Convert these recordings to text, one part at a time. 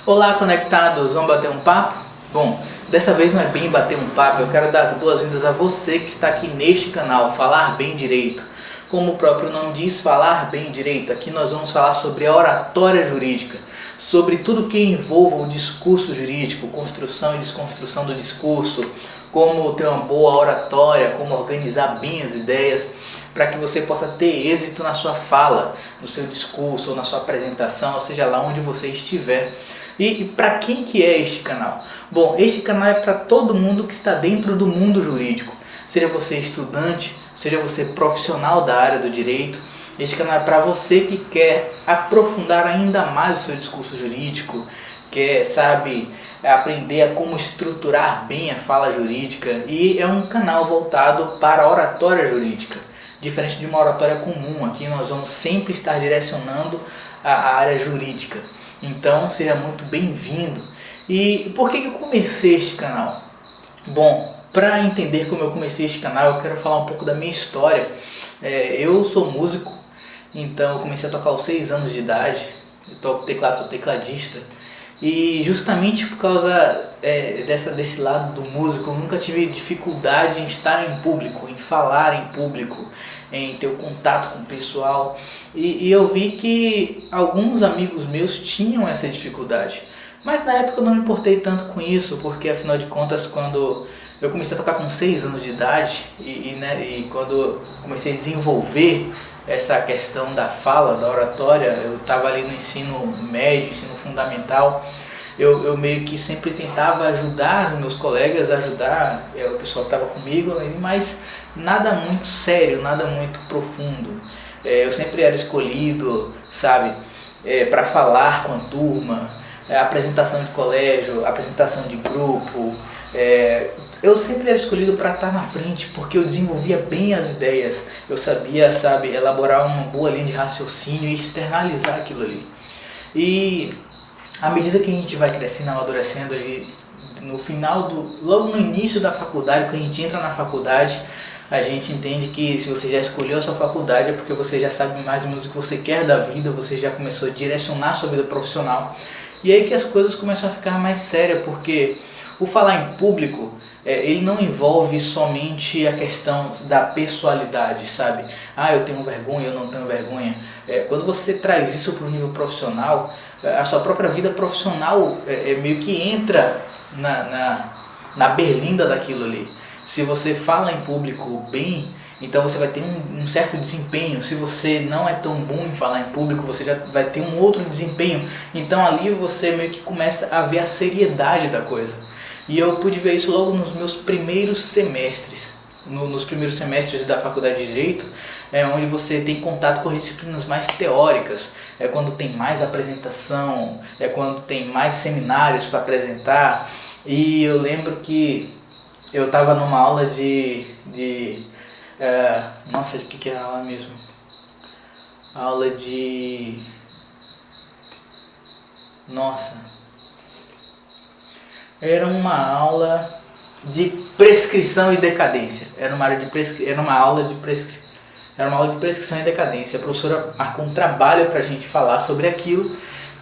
Olá, conectados, vamos bater um papo? Bom, dessa vez não é bem bater um papo, eu quero dar as boas-vindas a você que está aqui neste canal, Falar Bem Direito. Como o próprio nome diz, Falar Bem Direito, aqui nós vamos falar sobre a oratória jurídica, sobre tudo que envolva o discurso jurídico, construção e desconstrução do discurso, como ter uma boa oratória, como organizar bem as ideias, para que você possa ter êxito na sua fala, no seu discurso ou na sua apresentação, ou seja lá onde você estiver. E para quem que é este canal? Bom, este canal é para todo mundo que está dentro do mundo jurídico, seja você estudante, seja você profissional da área do direito. Este canal é para você que quer aprofundar ainda mais o seu discurso jurídico, quer, aprender a como estruturar bem a fala jurídica, e é um canal voltado para a oratória jurídica. Diferente de uma oratória comum, aqui nós vamos sempre estar direcionando a área jurídica. Então seja muito bem-vindo. E por que eu comecei este canal? Bom, para entender como eu comecei este canal, eu quero falar um pouco da minha história. Eu sou músico, então eu comecei a tocar aos 6 anos de idade. Eu toco teclado, sou tecladista. E justamente por causa desse lado do músico, eu nunca tive dificuldade em estar em público, em falar em público, em ter o contato com o pessoal. E eu vi que alguns amigos meus tinham essa dificuldade. Mas na época eu não me importei tanto com isso, porque afinal de contas, quando eu comecei a tocar com 6 anos de idade, e quando comecei a desenvolver essa questão da fala, da oratória, eu estava ali no ensino médio, ensino fundamental, eu meio que sempre tentava ajudar os meus colegas, ajudar o pessoal que estava comigo, mas nada muito sério, nada muito profundo. Eu sempre era escolhido, para falar com a turma, apresentação de colégio, apresentação de grupo. Eu sempre era escolhido para estar na frente, porque eu desenvolvia bem as ideias. Eu sabia, elaborar uma boa linha de raciocínio e externalizar aquilo ali. E à medida que a gente vai crescendo, amadurecendo ali, logo no início da faculdade, quando a gente entra na faculdade, a gente entende que se você já escolheu a sua faculdade é porque você já sabe mais ou menos o que você quer da vida, você já começou a direcionar a sua vida profissional. E aí que as coisas começam a ficar mais sérias, porque o falar em público, ele não envolve somente a questão da pessoalidade, eu tenho vergonha, eu não tenho vergonha. Quando você traz isso para o nível profissional, a sua própria vida profissional meio que entra na berlinda daquilo ali. Se você fala em público bem, então você vai ter um certo desempenho. Se você não é tão bom em falar em público, você já vai ter um outro desempenho. Então ali você meio que começa a ver a seriedade da coisa. E eu pude ver isso logo nos meus primeiros semestres. Nos primeiros semestres da faculdade de Direito, onde você tem contato com as disciplinas mais teóricas. É quando tem mais apresentação, é quando tem mais seminários para apresentar. E eu lembro que eu estava numa aula nossa, de que era a aula mesmo? Aula de... Era uma aula de prescrição e decadência. Era uma aula de prescrição e decadência. A professora marcou um trabalho para a gente falar sobre aquilo.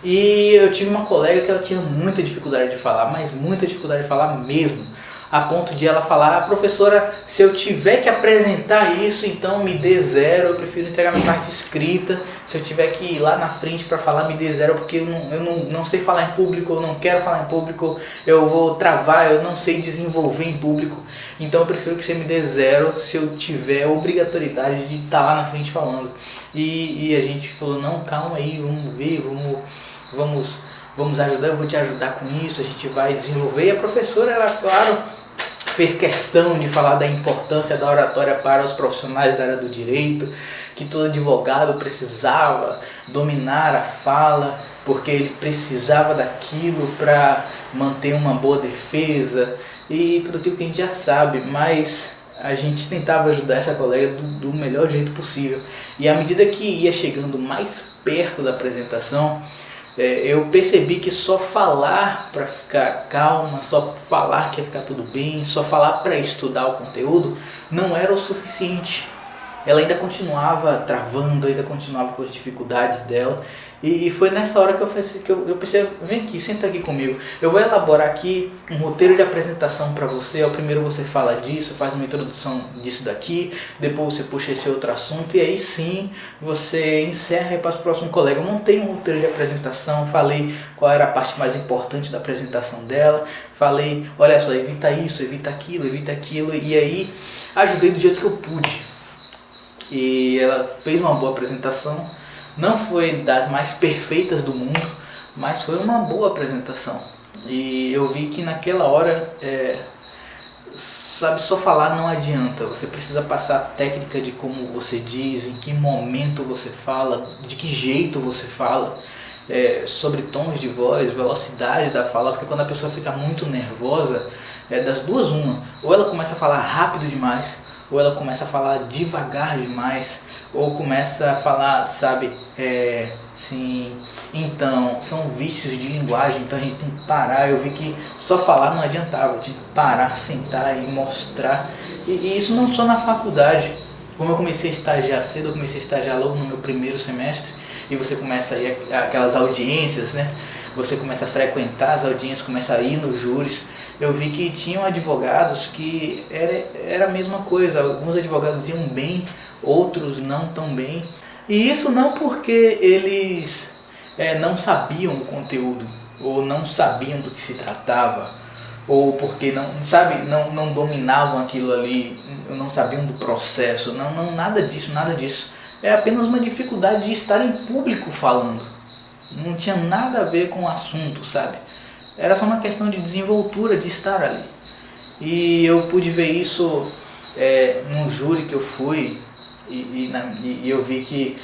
E eu tive uma colega que ela tinha muita dificuldade de falar, mas muita dificuldade de falar mesmo. A ponto de ela falar: professora, se eu tiver que apresentar isso, então me dê 0, eu prefiro entregar minha parte escrita. Se eu tiver que ir lá na frente para falar, me dê 0, porque eu não sei falar em público, eu não quero falar em público, eu vou travar, eu não sei desenvolver em público. Então eu prefiro que você me dê 0 se eu tiver obrigatoriedade de estar lá na frente falando. E a gente falou: não, calma aí, vamos ver, vamos ajudar, eu vou te ajudar com isso, a gente vai desenvolver. E a professora, ela, claro, fez questão de falar da importância da oratória para os profissionais da área do direito, que todo advogado precisava dominar a fala, porque ele precisava daquilo para manter uma boa defesa e tudo aquilo que a gente já sabe, mas a gente tentava ajudar essa colega do melhor jeito possível. E à medida que ia chegando mais perto da apresentação, eu percebi que só falar para ficar calma, só falar que ia ficar tudo bem, só falar para estudar o conteúdo não era o suficiente. Ela ainda continuava travando, ainda continuava com as dificuldades dela. E foi nessa hora que eu pensei, eu pensei, vem aqui, senta aqui comigo. Eu vou elaborar aqui um roteiro de apresentação para você. Primeiro você fala disso, faz uma introdução disso daqui, depois você puxa esse outro assunto e aí sim você encerra e passa para o próximo colega. Eu montei um roteiro de apresentação, falei qual era a parte mais importante da apresentação dela, falei, olha só, evita isso, evita aquilo, e aí ajudei do jeito que eu pude. E ela fez uma boa apresentação. Não foi das mais perfeitas do mundo, mas foi uma boa apresentação. E eu vi que naquela hora, sabe, só falar não adianta. Você precisa passar a técnica de como você diz, em que momento você fala, de que jeito você fala, sobre tons de voz, velocidade da fala, porque quando a pessoa fica muito nervosa, das duas uma, ou ela começa a falar rápido demais, ou ela começa a falar devagar demais, ou começa a falar, sabe, sim, então, são vícios de linguagem, então a gente tem que parar. Eu vi que só falar não adiantava, eu tinha que parar, sentar e mostrar, e isso não só na faculdade. Como eu comecei a estagiar cedo, eu comecei a estagiar logo no meu primeiro semestre, e você começa a ir aquelas audiências, né, você começa a frequentar as audiências, começa a ir nos júris. Eu vi que tinham advogados que era a mesma coisa, alguns advogados iam bem, outros não tão bem. E isso não porque eles não sabiam o conteúdo, ou não sabiam do que se tratava, ou porque não dominavam aquilo ali, não sabiam do processo, não, nada disso. É apenas uma dificuldade de estar em público falando. Não tinha nada a ver com o assunto, sabe? Era só uma questão de desenvoltura, de estar ali. E eu pude ver isso num júri que eu fui, e eu vi que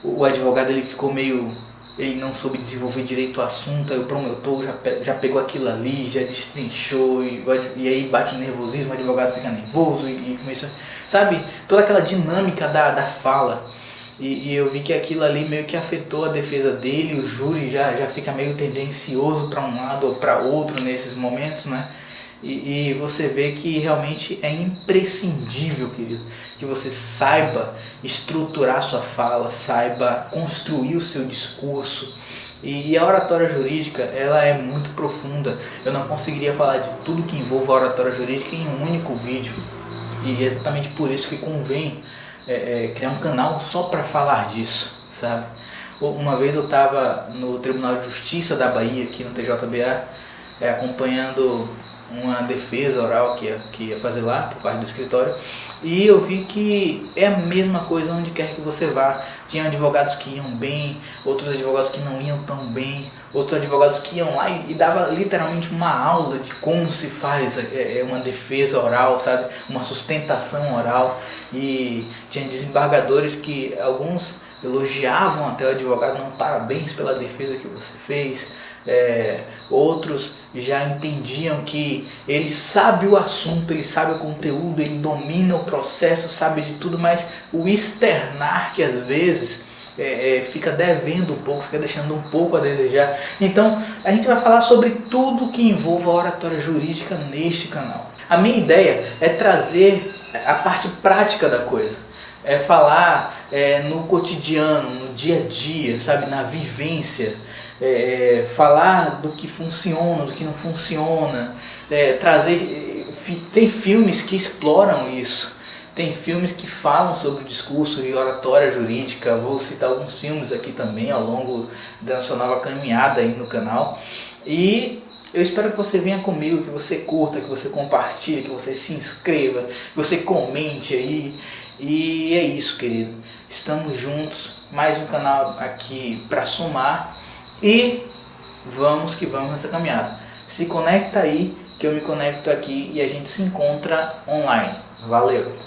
o advogado ele ficou meio... Ele não soube desenvolver direito o assunto, aí o promotor já pegou aquilo ali, já destrinchou, e aí bate o nervosismo, o advogado fica nervoso e começa... Sabe, toda aquela dinâmica da fala. E eu vi que aquilo ali meio que afetou a defesa dele, o júri já fica meio tendencioso para um lado ou para outro nesses momentos, né? E você vê que realmente é imprescindível, querido, que você saiba estruturar sua fala, saiba construir o seu discurso. E a oratória jurídica, ela é muito profunda. Eu não conseguiria falar de tudo que envolve a oratória jurídica em um único vídeo. E é exatamente por isso que convém criar um canal só para falar disso, sabe? Uma vez eu estava no Tribunal de Justiça da Bahia, aqui no TJBA, acompanhando uma defesa oral que ia fazer lá, por parte do escritório, e eu vi que é a mesma coisa onde quer que você vá. Tinha advogados que iam bem, outros advogados que não iam tão bem, outros advogados que iam lá e dava literalmente uma aula de como se faz uma defesa oral, sabe? Uma sustentação oral. E tinha desembargadores que alguns elogiavam até o advogado, não, parabéns pela defesa que você fez. Outros já entendiam que ele sabe o assunto, ele sabe o conteúdo, ele domina o processo, sabe de tudo, mas o externar que às vezes fica devendo um pouco, fica deixando um pouco a desejar. Então a gente vai falar sobre tudo que envolva a oratória jurídica neste canal. A minha ideia é trazer a parte prática da coisa, falar no cotidiano, no dia a dia, sabe, na vivência. Falar do que funciona, do que não funciona, tem filmes que exploram isso, tem filmes que falam sobre o discurso e oratória jurídica. Vou citar alguns filmes aqui também ao longo da sua nova caminhada aí no canal, e eu espero que você venha comigo, que você curta, que você compartilhe, que você se inscreva, que você comente aí. E é isso, querido, estamos juntos, mais um canal aqui para somar. E vamos que vamos nessa caminhada. Se conecta aí, que eu me conecto aqui e a gente se encontra online. Valeu!